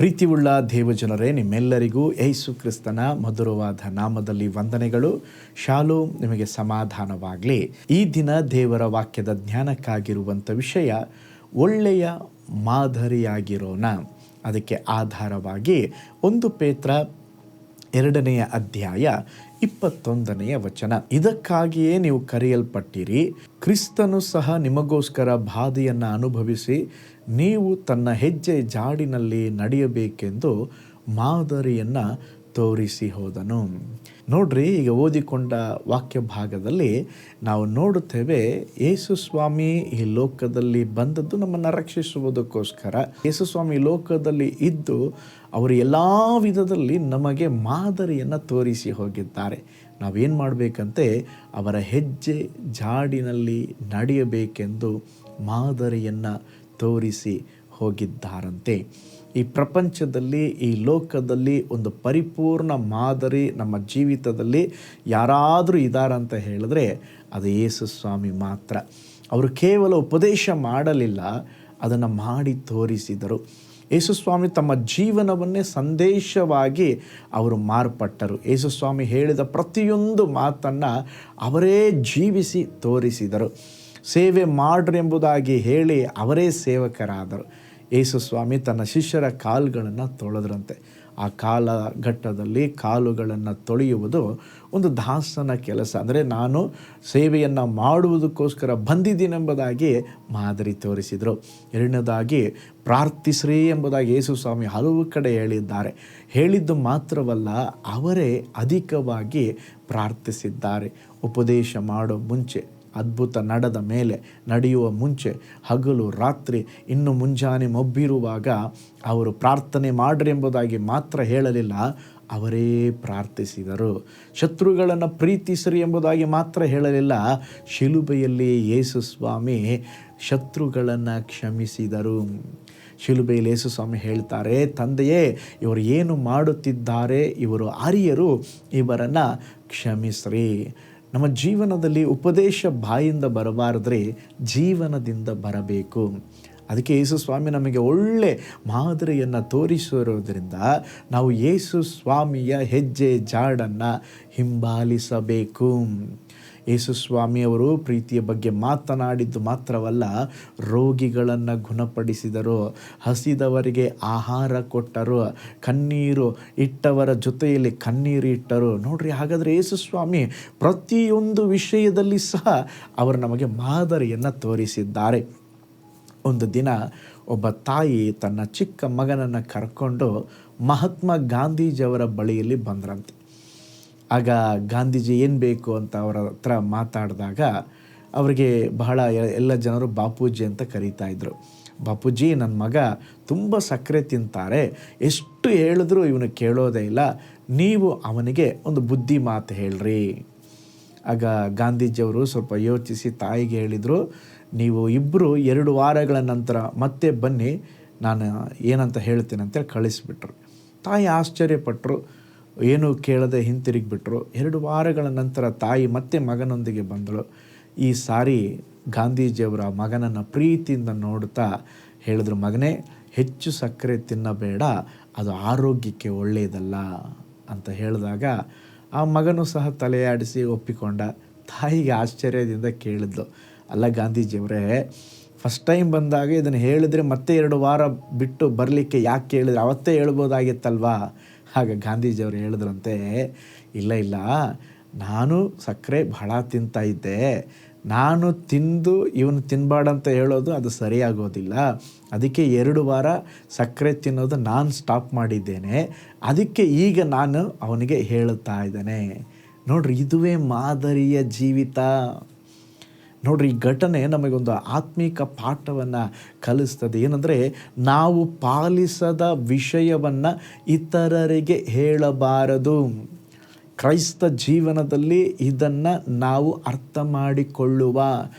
ಪ್ರೀತಿಯುಳ್ಳ ದೇವಜನರೇ, ನಿಮ್ಮೆಲ್ಲರಿಗೂ ಯೇಸು ಕ್ರಿಸ್ತನ ಮಧುರವಾದ ನಾಮದಲ್ಲಿ ವಂದನೆಗಳು. ಶಾಲೋಮ್, ನಿಮಗೆ ಸಮಾಧಾನವಾಗಲಿ. ಈ ದಿನ ದೇವರ ವಾಕ್ಯದ ಜ್ಞಾನಕ್ಕಾಗಿರುವಂಥ ವಿಷಯ ಒಳ್ಳೆಯ ಮಾದರಿಯಾಗಿರೋಣ. ಅದಕ್ಕೆ ಆಧಾರವಾಗಿ 1 ಪೇತ್ರ 2ನೇ ಅಧ್ಯಾಯ 21ನೇ ವಚನ. ಇದಕ್ಕಾಗಿಯೇ ನೀವು ಕರೆಯಲ್ಪಟ್ಟಿರಿ, ಕ್ರಿಸ್ತನು ಸಹ ನಿಮಗೋಸ್ಕರ ಬಾಧೆಯನ್ನು ಅನುಭವಿಸಿ ನೀವು ತನ್ನ ಹೆಜ್ಜೆ ಜಾಡಿನಲ್ಲಿ ನಡೆಯಬೇಕೆಂದು ಮಾದರಿಯನ್ನು ತೋರಿಸಿ ಹೋದನು. ನೋಡ್ರಿ, ಈಗ ಓದಿಕೊಂಡ ವಾಕ್ಯ ಭಾಗದಲ್ಲಿ ನಾವು ನೋಡುತ್ತೇವೆ, ಯೇಸು ಸ್ವಾಮಿ ಈ ಲೋಕದಲ್ಲಿ ಬಂದದ್ದು ನಮ್ಮನ್ನು ರಕ್ಷಿಸುವುದಕ್ಕೋಸ್ಕರ. ಯೇಸು ಸ್ವಾಮಿ ಲೋಕದಲ್ಲಿ ಇದ್ದು ಅವರು ಎಲ್ಲ ವಿಧದಲ್ಲಿ ನಮಗೆ ಮಾದರಿಯನ್ನು ತೋರಿಸಿ ಹೋಗಿದ್ದಾರೆ. ನಾವೇನು ಮಾಡಬೇಕಂತೆ, ಅವರ ಹೆಜ್ಜೆ ಜಾಡಿನಲ್ಲಿ ನಡೆಯಬೇಕೆಂದು ಮಾದರಿಯನ್ನು ತೋರಿಸಿ ಹೋಗಿದ್ದಾರಂತೆ. ಈ ಪ್ರಪಂಚದಲ್ಲಿ, ಈ ಲೋಕದಲ್ಲಿ ಒಂದು ಪರಿಪೂರ್ಣ ಮಾದರಿ ನಮ್ಮ ಜೀವಿತದಲ್ಲಿ ಯಾರಾದರೂ ಇದ್ದಾರಂತ ಹೇಳಿದ್ರೆ ಅದು ಯೇಸು ಸ್ವಾಮಿ ಮಾತ್ರ. ಅವರು ಕೇವಲ ಉಪದೇಶ ಮಾಡಲಿಲ್ಲ, ಅದನ್ನು ಮಾಡಿ ತೋರಿಸಿದರು. ಯೇಸು ಸ್ವಾಮಿ ತಮ್ಮ ಜೀವನವನ್ನೇ ಸಂದೇಶವಾಗಿ ಅವರು ಮಾರ್ಪಟ್ಟರು. ಯೇಸು ಸ್ವಾಮಿ ಹೇಳಿದ ಪ್ರತಿಯೊಂದು ಮಾತನ್ನು ಅವರೇ ಜೀವಿಸಿ ತೋರಿಸಿದರು. ಸೇವೆ ಮಾಡ್ರಿ ಎಂಬುದಾಗಿ ಹೇಳಿ ಅವರೇ ಸೇವಕರಾದರು. ಯೇಸು ಸ್ವಾಮಿ ತನ್ನ ಶಿಷ್ಯರ ಕಾಲುಗಳನ್ನು ತೊಳೆದ್ರಂತೆ. ಆ ಕಾಲಘಟ್ಟದಲ್ಲಿ ಕಾಲುಗಳನ್ನು ತೊಳೆಯುವುದು ಒಂದು ದಾಸನ ಕೆಲಸ. ಅಂದರೆ ನಾನು ಸೇವೆಯನ್ನು ಮಾಡುವುದಕ್ಕೋಸ್ಕರ ಬಂದಿದ್ದೀನೆಂಬುದಾಗಿ ಮಾದರಿ ತೋರಿಸಿದರು. ಎರಡನೇದಾಗಿ ಪ್ರಾರ್ಥಿಸ್ರಿ ಎಂಬುದಾಗಿ ಯೇಸು ಸ್ವಾಮಿ ಹಲವು ಕಡೆ ಹೇಳಿದ್ದಾರೆ. ಹೇಳಿದ್ದು ಮಾತ್ರವಲ್ಲ, ಅವರೇ ಅಧಿಕವಾಗಿ ಪ್ರಾರ್ಥಿಸಿದ್ದಾರೆ. ಉಪದೇಶ ಮಾಡೋ ಮುಂಚೆ, ಅದ್ಭುತ ನಡೆದ ಮೇಲೆ, ನಡೆಯುವ ಮುಂಚೆ, ಹಗಲು ರಾತ್ರಿ, ಇನ್ನು ಮುಂಜಾನೆ ಮಬ್ಬಿರುವಾಗ ಅವರು ಪ್ರಾರ್ಥನೆ ಮಾಡ್ರಿ ಎಂಬುದಾಗಿ ಮಾತ್ರ ಹೇಳಲಿಲ್ಲ, ಅವರೇ ಪ್ರಾರ್ಥಿಸಿದರು. ಶತ್ರುಗಳನ್ನು ಪ್ರೀತಿಸ್ರಿ ಎಂಬುದಾಗಿ ಮಾತ್ರ ಹೇಳಲಿಲ್ಲ, ಶಿಲುಬೆಯಲ್ಲಿ ಯೇಸು ಸ್ವಾಮಿ ಶತ್ರುಗಳನ್ನು ಕ್ಷಮಿಸಿದರು. ಶಿಲುಬೆಯಲ್ಲಿ ಯೇಸು ಸ್ವಾಮಿ ಹೇಳ್ತಾರೆ, ತಂದೆಯೇ, ಇವರು ಏನು ಮಾಡುತ್ತಿದ್ದಾರೆ, ಇವರು ಅರಿಯರು, ಇವರನ್ನು ಕ್ಷಮಿಸ್ರಿ. ನಮ್ಮ ಜೀವನದಲ್ಲಿ ಉಪದೇಶ ಬಾಯಿಂದ ಬರಬಾರದ್ರೆ ಜೀವನದಿಂದ ಬರಬೇಕು. ಅದಕ್ಕೆ ಯೇಸು ಸ್ವಾಮಿ ನಮಗೆ ಒಳ್ಳೆ ಮಾದರಿಯನ್ನು ತೋರಿಸಿರೋದ್ರಿಂದ ನಾವು ಯೇಸು ಸ್ವಾಮಿಯ ಹೆಜ್ಜೆ ಜಾಡನ್ನು ಹಿಂಬಾಲಿಸಬೇಕು. ಯೇಸು ಸ್ವಾಮಿಯವರು ಪ್ರೀತಿಯ ಬಗ್ಗೆ ಮಾತನಾಡಿದ್ದು ಮಾತ್ರವಲ್ಲ, ರೋಗಿಗಳನ್ನು ಗುಣಪಡಿಸಿದರು, ಹಸಿದವರಿಗೆ ಆಹಾರ ಕೊಟ್ಟರು, ಕಣ್ಣೀರು ಇಟ್ಟವರ ಜೊತೆಯಲ್ಲಿ ಕಣ್ಣೀರು ಇಟ್ಟರು. ನೋಡ್ರಿ, ಹಾಗಾದರೆ ಯೇಸು ಸ್ವಾಮಿ ಪ್ರತಿಯೊಂದು ವಿಷಯದಲ್ಲಿ ಸಹ ಅವರು ನಮಗೆ ಮಾದರಿಯನ್ನು ತೋರಿಸಿದ್ದಾರೆ. ಒಂದು ದಿನ ಒಬ್ಬ ತಾಯಿ ತನ್ನ ಚಿಕ್ಕ ಮಗನನ್ನು ಕರ್ಕೊಂಡು ಮಹಾತ್ಮ ಗಾಂಧೀಜಿಯವರ ಬಳಿಯಲ್ಲಿ ಬಂದ್ರಂತೆ. ಆಗ ಗಾಂಧೀಜಿ ಏನು ಬೇಕು ಅಂತ ಅವರ ಹತ್ರ ಮಾತಾಡಿದಾಗ ಅವರಿಗೆ ಬಹಳ ಎಲ್ಲ ಜನರು ಬಾಪೂಜಿ ಅಂತ ಕರೀತಾ ಇದ್ರು. ಬಾಪೂಜಿ, ನನ್ನ ಮಗ ತುಂಬ ಸಕ್ಕರೆ ತಿಂತಾರೆ, ಎಷ್ಟು ಹೇಳಿದ್ರೂ ಇವನು ಕೇಳೋದೇ ಇಲ್ಲ, ನೀವು ಅವನಿಗೆ ಒಂದು ಬುದ್ಧಿ ಮಾತು ಹೇಳ್ರಿ. ಆಗ ಗಾಂಧೀಜಿಯವರು ಸ್ವಲ್ಪ ಯೋಚಿಸಿ ತಾಯಿಗೆ ಹೇಳಿದರು, ನೀವು ಇಬ್ಬರು 2 ವಾರಗಳ ನಂತರ ಮತ್ತೆ ಬನ್ನಿ, ನಾನು ಏನಂತ ಹೇಳ್ತೀನಿ ಅಂತೇಳಿ ಕಳಿಸ್ಬಿಟ್ರು. ತಾಯಿ ಆಶ್ಚರ್ಯಪಟ್ಟರು, ಏನು ಕೇಳದೆ ಹಿಂತಿರುಗಿಬಿಟ್ರು. 2 ವಾರಗಳ ನಂತರ ತಾಯಿ ಮತ್ತೆ ಮಗನೊಂದಿಗೆ ಬಂದಳು. ಈ ಸಾರಿ ಗಾಂಧೀಜಿಯವರ ಮಗನನ್ನು ಪ್ರೀತಿಯಿಂದ ನೋಡುತ್ತಾ ಹೇಳಿದ್ರು, ಮಗನೇ, ಹೆಚ್ಚು ಸಕ್ಕರೆ ತಿನ್ನಬೇಡ, ಅದು ಆರೋಗ್ಯಕ್ಕೆ ಒಳ್ಳೆಯದಲ್ಲ ಅಂತ ಹೇಳಿದಾಗ ಆ ಮಗನೂ ಸಹ ತಲೆಯಾಡಿಸಿ ಒಪ್ಪಿಕೊಂಡ. ತಾಯಿಗೆ ಆಶ್ಚರ್ಯದಿಂದ ಕೇಳಿದ್ಲು, ಅಲ್ಲ ಗಾಂಧೀಜಿಯವರೇ, ಫಸ್ಟ್ ಟೈಮ್ ಬಂದಾಗ ಇದನ್ನು ಹೇಳಿದರೆ ಮತ್ತೆ 2 ವಾರ ಬಿಟ್ಟು ಬರಲಿಕ್ಕೆ ಯಾಕೆ ಕೇಳಿದ್ರೆ, ಅವತ್ತೇ ಹೇಳ್ಬೋದಾಗಿತ್ತಲ್ವಾ? ಆಗ ಗಾಂಧೀಜಿಯವರು ಹೇಳಿದ್ರಂತೆ, ಇಲ್ಲ, ನಾನು ಸಕ್ಕರೆ ಬಹಳ ತಿಂತಾ ಇದ್ದೆ, ನಾನು ತಿಂದು ಇವನು ತಿನ್ನಬಾರ್ದಂತ ಹೇಳೋದು ಅದು ಸರಿಯಾಗೋದಿಲ್ಲ. ಅದಕ್ಕೆ 2 ವಾರ ಸಕ್ಕರೆ ತಿನ್ನೋದು ನಾನು ಸ್ಟಾಪ್ ಮಾಡಿದ್ದೇನೆ. ಅದಕ್ಕೆ ಈಗ ನಾನು ಅವನಿಗೆ ಹೇಳುತ್ತಾ ಇದ್ದೇನೆ. ನೋಡ್ರಿ, ಇದುವೇ ಮಾದರಿಯ ಜೀವಿತ. ನೋಡ್ರಿ, ಈ ಘಟನೆ ನಮಗೊಂದು ಆತ್ಮಿಕ ಪಾಠವನ್ನು ಕಲಿಸ್ತದೆ. ಏನಂದರೆ, ನಾವು ಪಾಲಿಸದ ವಿಷಯವನ್ನು ಇತರರಿಗೆ ಹೇಳಬಾರದು. ಕ್ರೈಸ್ತ ಜೀವನದಲ್ಲಿ ಇದನ್ನು ನಾವು ಅರ್ಥ ಮಾಡಿಕೊಳ್ಳುವ.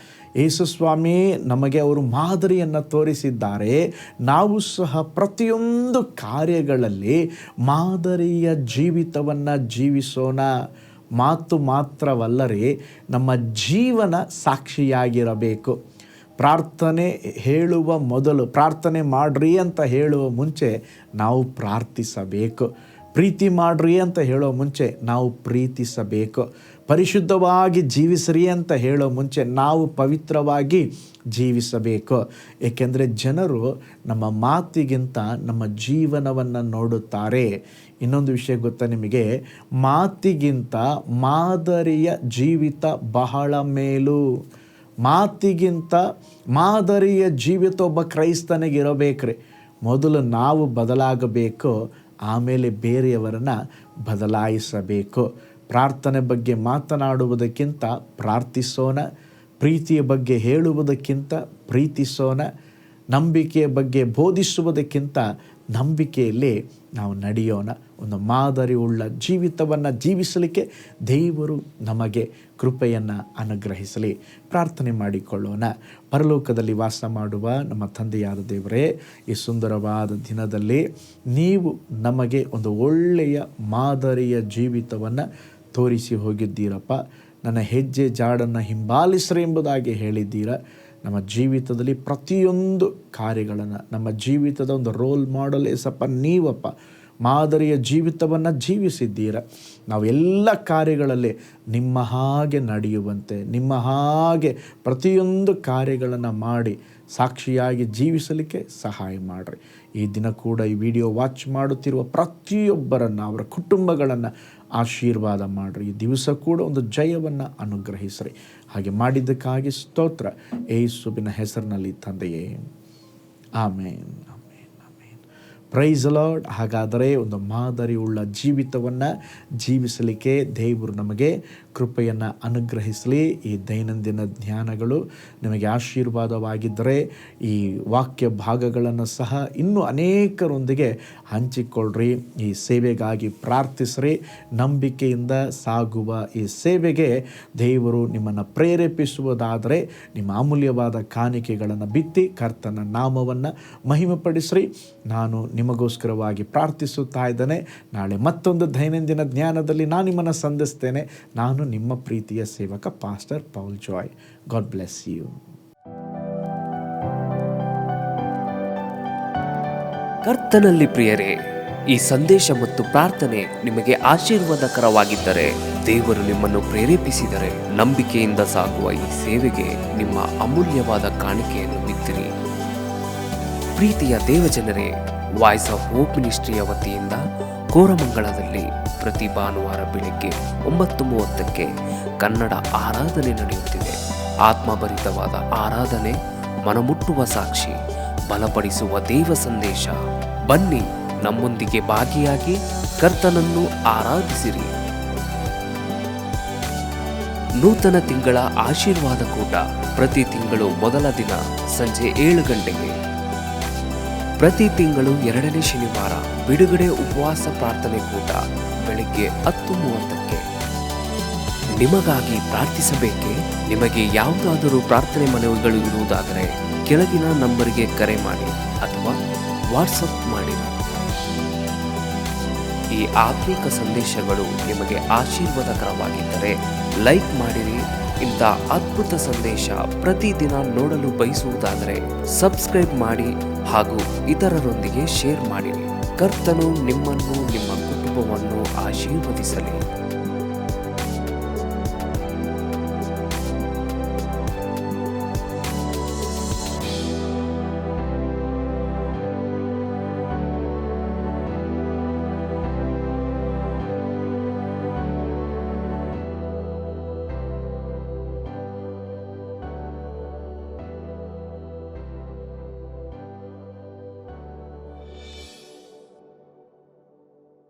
ಯೇಸು ಸ್ವಾಮಿ ನಮಗೆ ಅವರು ಮಾದರಿಯನ್ನು ತೋರಿಸಿದ್ದಾರೆ. ನಾವು ಸಹ ಪ್ರತಿಯೊಂದು ಕಾರ್ಯಗಳಲ್ಲಿ ಮಾದರಿಯ ಜೀವಿತವನ್ನು ಜೀವಿಸೋಣ. ಮಾತು ಮಾತ್ರವಲ್ಲರಿ, ನಮ್ಮ ಜೀವನ ಸಾಕ್ಷಿಯಾಗಿರಬೇಕು. ಪ್ರಾರ್ಥನೆ ಹೇಳುವ ಮೊದಲು, ಪ್ರಾರ್ಥನೆ ಮಾಡ್ರಿ ಅಂತ ಹೇಳುವ ಮುಂಚೆ ನಾವು ಪ್ರಾರ್ಥಿಸಬೇಕು. ಪ್ರೀತಿ ಮಾಡ್ರಿ ಅಂತ ಹೇಳೋ ಮುಂಚೆ ನಾವು ಪ್ರೀತಿಸಬೇಕು. ಪರಿಶುದ್ಧವಾಗಿ ಜೀವಿಸ್ರಿ ಅಂತ ಹೇಳೋ ಮುಂಚೆ ನಾವು ಪವಿತ್ರವಾಗಿ ಜೀವಿಸಬೇಕು. ಏಕೆಂದರೆ ಜನರು ನಮ್ಮ ಮಾತಿಗಿಂತ ನಮ್ಮ ಜೀವನವನ್ನು ನೋಡುತ್ತಾರೆ. ಇನ್ನೊಂದು ವಿಷಯ ಗೊತ್ತಾ ನಿಮಗೆ? ಮಾತಿಗಿಂತ ಮಾದರಿಯ ಜೀವಿತ ಬಹಳ ಮೇಲು. ಮಾತಿಗಿಂತ ಮಾದರಿಯ ಜೀವಿತ ಒಬ್ಬ ಕ್ರೈಸ್ತನಿಗೆ ಇರಬೇಕ್ರಿ. ಮೊದಲು ನಾವು ಬದಲಾಗಬೇಕು, ಆಮೇಲೆ ಬೇರೆಯವರನ್ನು ಬದಲಾಯಿಸಬೇಕು. ಪ್ರಾರ್ಥನೆ ಬಗ್ಗೆ ಮಾತನಾಡುವುದಕ್ಕಿಂತ ಪ್ರಾರ್ಥಿಸೋಣ. ಪ್ರೀತಿಯ ಬಗ್ಗೆ ಹೇಳುವುದಕ್ಕಿಂತ ಪ್ರೀತಿಸೋಣ. ನಂಬಿಕೆಯ ಬಗ್ಗೆ ಬೋಧಿಸುವುದಕ್ಕಿಂತ ನಂಬಿಕೆಯಲ್ಲಿ ನಾವು ನಡೆಯೋಣ. ಒಂದು ಮಾದರಿ ಉಳ್ಳ ಜೀವಿತವನ್ನು ಜೀವಿಸಲಿಕ್ಕೆ ದೇವರು ನಮಗೆ ಕೃಪೆಯನ್ನು ಅನುಗ್ರಹಿಸಲಿ. ಪ್ರಾರ್ಥನೆ ಮಾಡಿಕೊಳ್ಳೋಣ. ಪರಲೋಕದಲ್ಲಿ ವಾಸ ಮಾಡುವ ನಮ್ಮ ತಂದೆಯಾದ ದೇವರೇ, ಈ ಸುಂದರವಾದ ದಿನದಲ್ಲಿ ನೀವು ನಮಗೆ ಒಂದು ಒಳ್ಳೆಯ ಮಾದರಿಯ ಜೀವಿತವನ್ನು ತೋರಿಸಿ ಹೋಗಿದ್ದೀರಪ್ಪ. ನನ್ನ ಹೆಜ್ಜೆ ಜಾಡನ್ನು ಹಿಂಬಾಲಿಸ್ರಿ ಎಂಬುದಾಗಿ ಹೇಳಿದ್ದೀರ. ನಮ್ಮ ಜೀವಿತದಲ್ಲಿ ಪ್ರತಿಯೊಂದು ಕಾರ್ಯಗಳನ್ನು, ನಮ್ಮ ಜೀವಿತದ ಒಂದು ರೋಲ್ ಮಾಡೆಲ್ ಏಸಪ್ಪ ನೀವಪ್ಪ. ಮಾದರಿಯ ಜೀವಿತವನ್ನು ಜೀವಿಸಿದ್ದೀರ. ನಾವು ಎಲ್ಲ ಕಾರ್ಯಗಳಲ್ಲಿ ನಿಮ್ಮ ಹಾಗೆ ನಡೆಯುವಂತೆ, ನಿಮ್ಮ ಹಾಗೆ ಪ್ರತಿಯೊಂದು ಕಾರ್ಯಗಳನ್ನು ಮಾಡಿ ಸಾಕ್ಷಿಯಾಗಿ ಜೀವಿಸಲಿಕ್ಕೆ ಸಹಾಯ ಮಾಡಿರಿ. ಈ ದಿನ ಕೂಡ ಈ ವಿಡಿಯೋ ವಾಚ್ ಮಾಡುತ್ತಿರುವ ಪ್ರತಿಯೊಬ್ಬರನ್ನು, ಅವರ ಕುಟುಂಬಗಳನ್ನು ಆಶೀರ್ವಾದ ಮಾಡಿರಿ. ಈ ದಿವಸ ಕೂಡ ಒಂದು ಜಯವನ್ನು ಅನುಗ್ರಹಿಸ್ರಿ. ಹಾಗೆ ಮಾಡಿದ್ದಕ್ಕಾಗಿ ಸ್ತೋತ್ರ, ಯೇಸುವಿನ ಹೆಸರಿನಲ್ಲಿ ತಂದೆಯೇ, ಆಮೇನ್. Price lord. ಹಾಗಾದರೆ ಒಂದು ಮಾದರಿ ಉಳ್ಳ ಜೀವಿತವನ್ನು ಜೀವಿಸಲಿಕ್ಕೆ ದೇವರು ನಮಗೆ ಕೃಪೆಯನ್ನು ಅನುಗ್ರಹಿಸಲಿ. ಈ ದೈನಂದಿನ ಧ್ಯಾನಗಳು ನಿಮಗೆ ಆಶೀರ್ವಾದವಾಗಿದ್ದರೆ ಈ ವಾಕ್ಯ ಭಾಗಗಳನ್ನು ಸಹ ಇನ್ನೂ ಅನೇಕರೊಂದಿಗೆ ಹಂಚಿಕೊಳ್ಳ್ರಿ. ಈ ಸೇವೆಗಾಗಿ ಪ್ರಾರ್ಥಿಸ್ರಿ. ನಂಬಿಕೆಯಿಂದ ಸಾಗುವ ಈ ಸೇವೆಗೆ ದೇವರು ನಿಮ್ಮನ್ನು ಪ್ರೇರೇಪಿಸುವುದಾದರೆ ನಿಮ್ಮ ಅಮೂಲ್ಯವಾದ ಕಾಣಿಕೆಗಳನ್ನು ಬಿತ್ತಿ ಕರ್ತನ ನಾಮವನ್ನು ಮಹಿಮೆಪಡಿಸ್ರಿ. ನಾನು ನಿಮಗೋಸ್ಕರವಾಗಿ ಪ್ರಾರ್ಥಿಸುತ್ತಾ ಇದ್ದೇನೆ. ನಾಳೆ ಮತ್ತೊಂದು ದೈನಂದಿನ ಜ್ಞಾನದಲ್ಲಿ ನಾನು ನಿಮ್ಮನ್ನು ಸಂಧಿಸ್ತೇನೆ. ನಾನು ನಿಮ್ಮ ಪ್ರೀತಿಯ ಸೇವಕ pastor Paul Joy. God bless you. ಕರ್ತನಲ್ಲಿ ಪ್ರಿಯರೇ, ಈ ಸಂದೇಶ ಮತ್ತು ಪ್ರಾರ್ಥನೆ ನಿಮಗೆ ಆಶೀರ್ವಾದಕರವಾಗಿದ್ದರೆ, ದೇವರು ನಿಮ್ಮನ್ನು ಪ್ರೇರೇಪಿಸಿದರೆ, ನಂಬಿಕೆಯಿಂದ ಸಾಗುವ ಈ ಸೇವೆಗೆ ನಿಮ್ಮ ಅಮೂಲ್ಯವಾದ ಕಾಣಿಕೆಯನ್ನು ಬಿತ್ತಿರಿ. ಪ್ರೀತಿಯ ದೇವಜನರೇ, ವಾಯ್ಸ್ ಆಫ್ ಹೋಪ್ ಮಿನಿಸ್ಟ್ರಿಯ ವತಿಯಿಂದ ಕೋರಮಂಗಲದಲ್ಲಿ ಪ್ರತಿ ಭಾನುವಾರ ಬೆಳಿಗ್ಗೆ 9:30ಕ್ಕೆ ಕನ್ನಡ ಆರಾಧನೆ ನಡೆಯುತ್ತಿದೆ. ಆತ್ಮಭರಿತವಾದ ಆರಾಧನೆ, ಮನಮುಟ್ಟುವ ಸಾಕ್ಷಿ, ಬಲಪಡಿಸುವ ದೇವ ಸಂದೇಶ. ಬನ್ನಿ, ನಮ್ಮೊಂದಿಗೆ ಭಾಗಿಯಾಗಿ ಕರ್ತನನ್ನು ಆರಾಧಿಸಿರಿ. ನೂತನ ತಿಂಗಳ ಆಶೀರ್ವಾದ ಕೂಟ ಪ್ರತಿ ತಿಂಗಳು ಮೊದಲ ದಿನ ಸಂಜೆ 7 ಗಂಟೆಗೆ. ಪ್ರತಿ ತಿಂಗಳು 2ನೇ ಶನಿವಾರ ಬಿಡುಗಡೆ ಉಪವಾಸ ಪ್ರಾರ್ಥನೆ ಕೂಟ ಬೆಳಿಗ್ಗೆ 10:30ಕ್ಕೆ. ನಿಮಗಾಗಿ ಪ್ರಾರ್ಥಿಸಬೇಕೆ? ನಿಮಗೆ ಯಾವುದಾದರೂ ಪ್ರಾರ್ಥನೆ ಮನವಿಗಳು ಇರುವುದಾದರೆ ಕೆಳಗಿನ ನಂಬರಿಗೆ ಕರೆ ಮಾಡಿ ಅಥವಾ ವಾಟ್ಸಪ್ ಮಾಡಿ. ಈ ಆತ್ಮಿಕ ಸಂದೇಶಗಳು ನಿಮಗೆ ಆಶೀರ್ವಾದಕರವಾಗಿದ್ದರೆ ಲೈಕ್ ಮಾಡಿರಿ. ಇಂಥ ಅದ್ಭುತ ಸಂದೇಶ ಪ್ರತಿದಿನ ನೋಡಲು ಬಯಸುವುದಾದರೆ ಸಬ್ಸ್ಕ್ರೈಬ್ ಮಾಡಿ ಹಾಗೂ ಇತರರೊಂದಿಗೆ ಶೇರ್ ಮಾಡಿರಿ. ಕರ್ತನು ನಿಮ್ಮನ್ನು, ನಿಮ್ಮ ಕುಟುಂಬವನ್ನು ಆಶೀರ್ವದಿಸಲಿ.